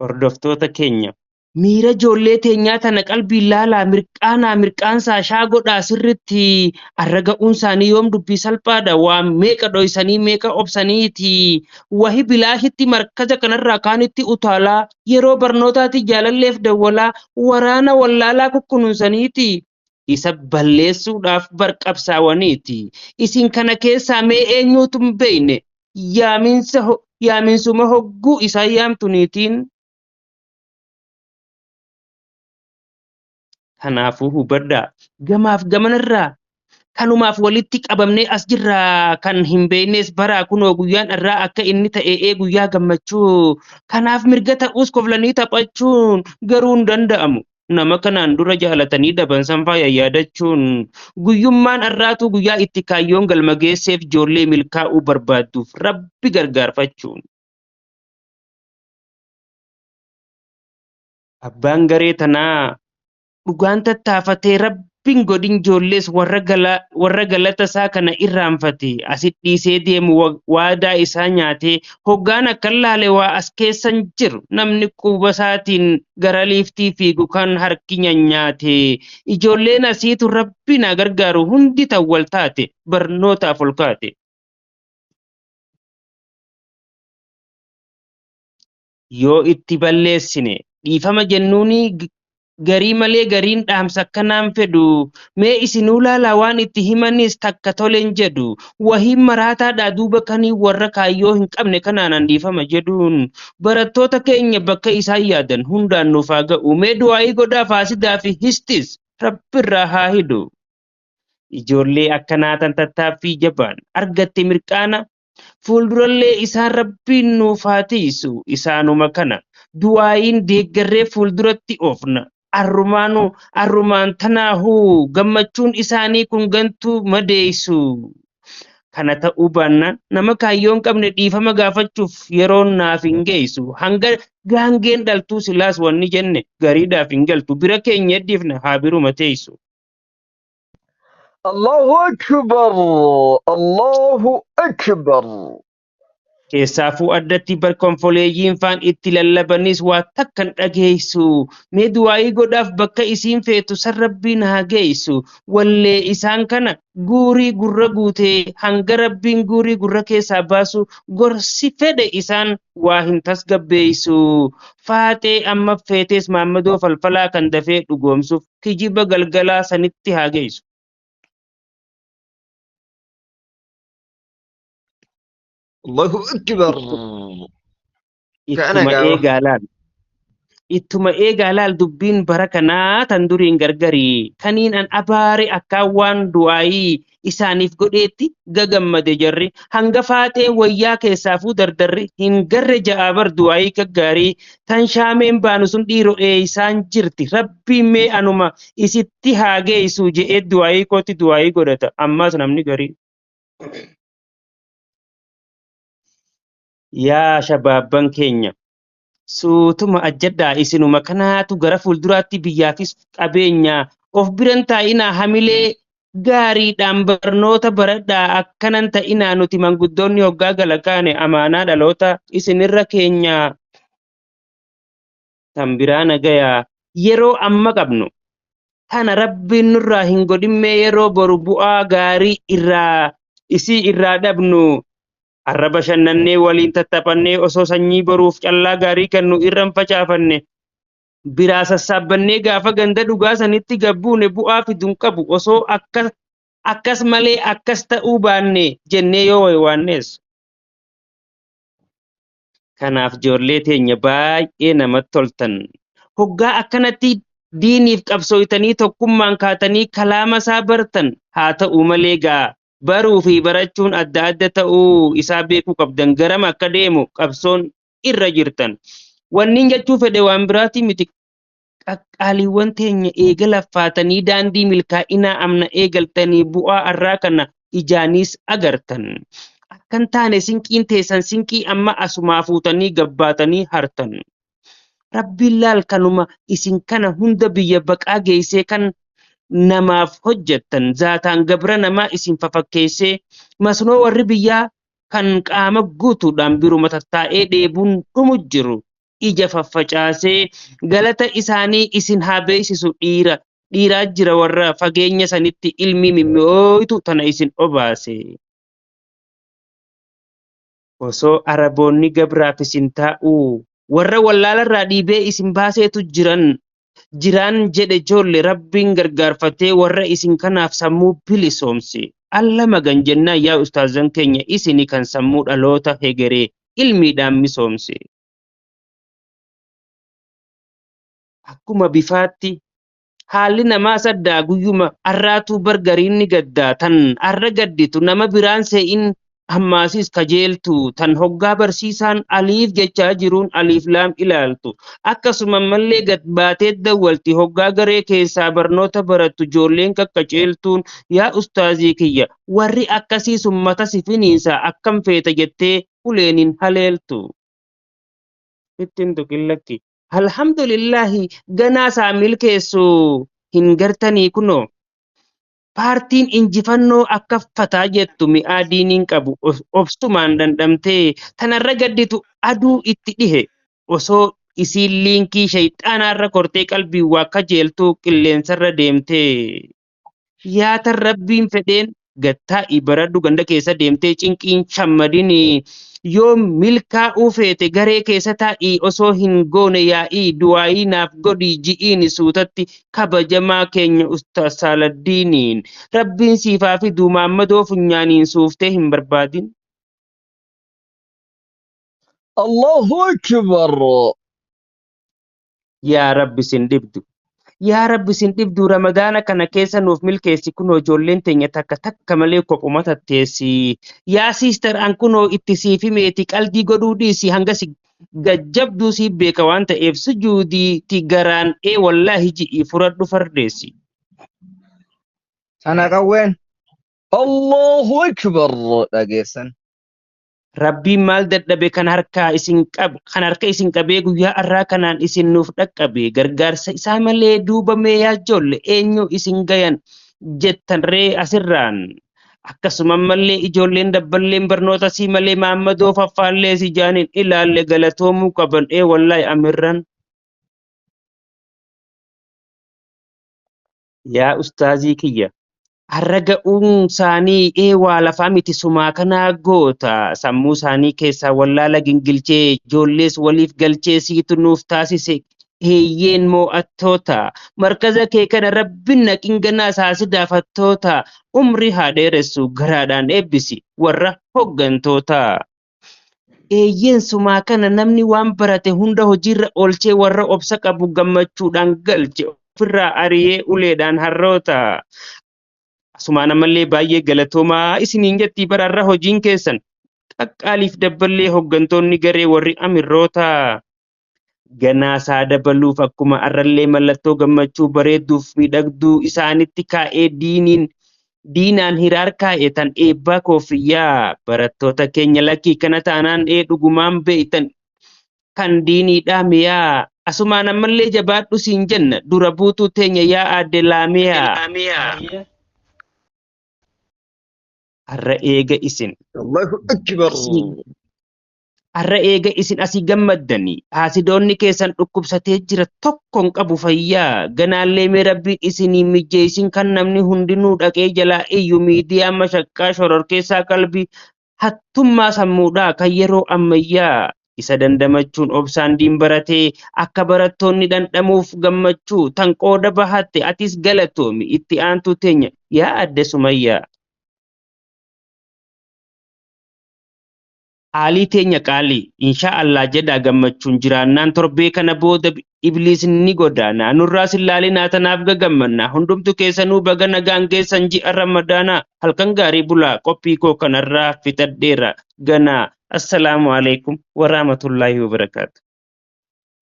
hordoftoota keenya miira ijoollee teenyaa tana qalbii ilaalaa mirqaansaa shaagodhaa sirritti arraga'uun isaanii yoom dubbii salphaadha waan meeqa dhoysanii meeqa obsaniiti wahi bilaashitti markaza kanarraa kaanitti utaalaa yeroo barnootaatti jaalalleef dawwalaa waraana wallaalaa kukkunuunsaniiti isa balleessuudhaaf barqabsaawaniiti isin kana keessaa mee eenyuutu hin beeyne yaaminsuma hogguu isaa yaamtuniitiin kanaafuu hubadhaa gamaaf gamanarraa kanumaaf walitti qabamnee as jirraa kan hin beeynes baraa kunoo guyyaan irraa akka inni ta'ee guyyaa gammachuu kanaaf mirga ta'uus koflanii taphachuun garuu hin danda'amu nama kanaan dura jaalatanii dabansan faaya yaadachuun guyyummaan irraatu guyyaa itti kaayyoon galma geesseef ijoollee milkaa'uu barbaadduuf rabbi gargaarfachuun abbaan garee tanaa dhugaan tattaafatee rabbiin godhin ijoollees warra galata isaa kana irraanfate asit dhiisee deemu waadaa isaa nyaatee hoggaan akkan laale waa as keessan jiru namni quba isaatiin gara liiftii fiigu kan harki nyaate ijoolleen asiitu rabbi na gargaaru hundi tawwal taate barnootaaf ol kaate. Yoo itti balleessine dhiifama jennuuni garii malee gariin dhaamsa akkanaan fedhu mee isinuu laalaa waan itti himanis takka toleen jedhu wahiin maraataadhaa duuba kanii warra kaayyoo hin qabne kanaan dhiifama jedhuun barattoota keenya bakka isaan yaadan hundaan nuuf haa ga'u mee du'aayii godhaa faasidaa fi histis rabbirraa haa hidu ijoollee akkanaatan tattaaffii jabaan argatte mirqaana fuuldurallee isaan rabbiin nuuf haa tiisu isaanuma kana du'aayiin deeggarree fuulduratti oofna arrumaan tanaahuu gammachuun isaanii kun gantuu madeessu kana ta'uu baannaan nama kaayyoon qabne dhiifama gaafachuuf yeroon naaf hin geessu hanga gaangeen dhaltuu silaas wanni jenne gariidhaaf hin galtu bira keenya heddiifna haa biruma teessu. Allahu Akbar! Allahu Akbar! Keessaafuu addatti barkonfoleeyyiin faan itti lallabanis waa takkan dhageessu mee du'aayii godhaaf bakka isiin feetu san rabbiin haa geessu wallee isaan kana guurii gurra guutee hanga rabbiin guurii gurra keessaa baasu gorsi fedhe isaan waa hin tasgabbeessu faatee amma feetees maammadoo falfalaa kan dafee dhugoomsuuf kijiba galgalaa sanitti haa geessu. Allahu Akbar! Ittuma eegaalaal dubbiin bara kanaa tan duriin gargarii kaniin an abaare akkaan waan du'aayii isaaniif godheetti gagammade jarri hanga faatee wayyaa keessaafuu dardarri hin garre ja'aa bar du'aayii gaggaarii tan shaameen baanu sun dhiiro'ee isaan jirti rabbiin mee anuma isitti haa geessu je'ee du'aayii kootti du'aayii godhata ammaas namni garii. Yaa shabaabban keenya suutuma ajjadhaa isinuma kanaatu gara fuulduraatti biyyaafis qabeenya of biran taa'inaa hamilee gaariidhaan barnoota baradhaa akkanan ta'inaa nuti manguddoonni hoggaa galakaane amaanaa dhaloota isinirra keenya tan biraa nagayaa yeroo amma qabnu kana rabbiin nurraa hin godhimmee yeroo boru bu'aa gaarii isii irraa dhabnu arraba shannannee waliin tattaphannee osoo sanyii boruuf callaa gaarii kennu irran facaafanne biraa sassaabbannee gaafa ganda dhugaa sanitti gabbuune bu'aa fiduun qabu osoo akkas malee akkas ta'uu baanne jennee yoo waannees. Kanaaf ijoollee teenya baay'ee namatti toltan hoggaa akkanatti diiniif qabsooytanii tokkummaan kaatanii kalaama isaa bartan haa ta'uu malee gaa baruu fi barachuun adda adda ta'uu isaa beekuu qabdan garam akka deemu qabsoon irra jirtan wanniin jechuu fedhe waan biraati miti qaqqaaliiwwan teenya eegalaffaatanii daandii milkaa'inaa amna eegaltanii bu'aa irraa kana ijaaniis agartan akkan taane sinqiin teessan sinqii amma asumaa fuutanii gabbaatanii hartan rabbiin laal kanuma isin kana hunda biyya baqaa geessee kan namaaf hojjettan zaataan gabra namaa isin fafakkeessee masnoo warri biyyaa kan qaama guutuudhaan biruma tattaa'ee dheebuun dhumu jiru ija faffacaasee galata isaanii isin haa beeksisu dhiiraa jira warra fageenya sanitti ilmi mimmooytu tana isin obaase. Osoo Araboonni gabraaf isin taa'uu warra wallaalarraa dhiibee isin baaseetu jiraan jedhe ijoollee Rabbiin gargaarfatee warra isin kanaaf sammuu bilisoomse. Alla magan jennaan yaa ustaazan keenya isini kan sammuu dhaloota hegeree ilmiidhaan misoomse. Akkuma bifaatti haalli namaa saddaa guyyuma arraatuu bargariin ni gaddaa tan arra gadditu nama biraan see'in hammaasis kajeeltu tan hoggaa barsiisaan aliif jechaa jiruun aliif laam ilaaltu akkasuma mallee gad baatee dawwalti hoggaa garee keessaa barnoota barattu ijoolleen qaqqaceeltuun yaa ustaazii kiyya warri akkasii summata sifiniinsa akkam feeta jettee uleenin haleeltu. Ittiin tuqillakki. Alhamdulillahi ganaa saa milkeessu hin gartanii kunoo. Paartiin injifannoo akka fataa jettu mi'aa diiniin qabu obsumaan dandamtee tanarra gadditu aduu itti dhihe osoo isiin liinkii shayxaanaarra kortee qalbii waa kajeeltuu qilleensarra deemtee. Yaatan rabbiin fedheen gattaa'i baradhu ganda keessa deemtee cinqiin shammadini yoo milkaa'uu feete garee keessa taa'ii osoo hin goone yaa'ii du'aayii naaf godhii ji'iin suutatti kabajamaa keenya ustaaz Saaladdiiniin rabbiin siifaa fi Muhammadoo funyaaniin suuftee hin barbaadin. Allahu Akbar. Yaa Rabbi sin dhibdu. Yaa Rabbi sin dhibdu Ramadaana kana keessa nuuf milkeessi kunoo ijoolleen teenya takka malee kophuma tatteessi. Yaa siister an kunoo itti siifi meeti qalbii godhuu dhiisi hanga si gajjabduu siif beeka waan ta'eef sujuudiiti garaan wallaahi ji'i furadhu fardeessi. Sana qawween. Allahu Akbar dhageessan. Rabbiin maal dadhabe kan harka isin qabee guyyaa arraa kanaan isin nuuf dhaqqabe gargaarsa isaa malee duubamee yaa ijoollee eenyu isin gayan jettan ree asirraan. Akkasuma mallee ijoolleen dabballeen barnoota sii malee Muhammadoo faffaallee si jaaniin ilaalle galatoomuu qaban wallaahi amirran. Yaa ustaazii kiyya. Har'a ga'uun isaanii waa lafaa miti sumaa kanaa goota sammuu isaanii keessaa wallaala gingilchee ijoollees waliif galchee siitu nuuf taasise heeyyeen moo'attoota markaza kee kana rabbiin naqin ganaa saasidaafattoota umrii haa dheeressu garaadhaan eebbisi warra hoggantoota. Eeyyeen sumaa kana namni waan barate hunda hojiirra oolchee warra obsa qabu gammachuudhaan galche ofirraa ari'ee uleedhaan harroota. Asumaan ammallee baay'ee galatoomaa isiniin jettii bararra hojiin keessan qaqqaaliif dabballee hoggantoonni garee warri amirroota ganaasaa dabaluuf akkuma arrallee mallattoo gammachuu bareedduuf miidhagduu isaanitti kaa'ee diinaan hiraar kaa'e tan eebbaa koofiyyaa barattoota keenya lakkii kana taanaan dhugumaan beeytan kan diiniidhaa miyaa asumaan ammallee jabaadhu siin jenna dura buutuu teenya yaa aadde laamiyaa. Har'a eega isin. Allahu Akbar. Har'a eega isin asii gammaddanii haasidoonni keessan dhukkubsatee jira tokkoon qabu fayyaa ganaallee mee rabbiin isinii mijeessin kan namni hundinuu dhaqee jalaa iyyu miidiyaa mashaqqaa shororkeessaa qalbii hattummaa sammuudhaa kan yeroo ammayyaa isa dandamachuun obsaan diin baratee akka barattoonni dhandhamuuf gammachuu tan qooda bahatte atis galatoomi itti aantu teenya yaa adde Sumayyaa. Haalii teenya qaalii inshaallah jedhaa gammachuun jiraannaan torbee kana booda ibliis ni godaana nurraas ilaalinaa tanaaf gagammanna hundumtu keessanuu baga nagaan geessan ji'a ramadaanaa halkan gaarii bulaa qophii koo kanarraa fitadheera ganaa assalaamu alaikum warahmatullaahi wabarakaatu.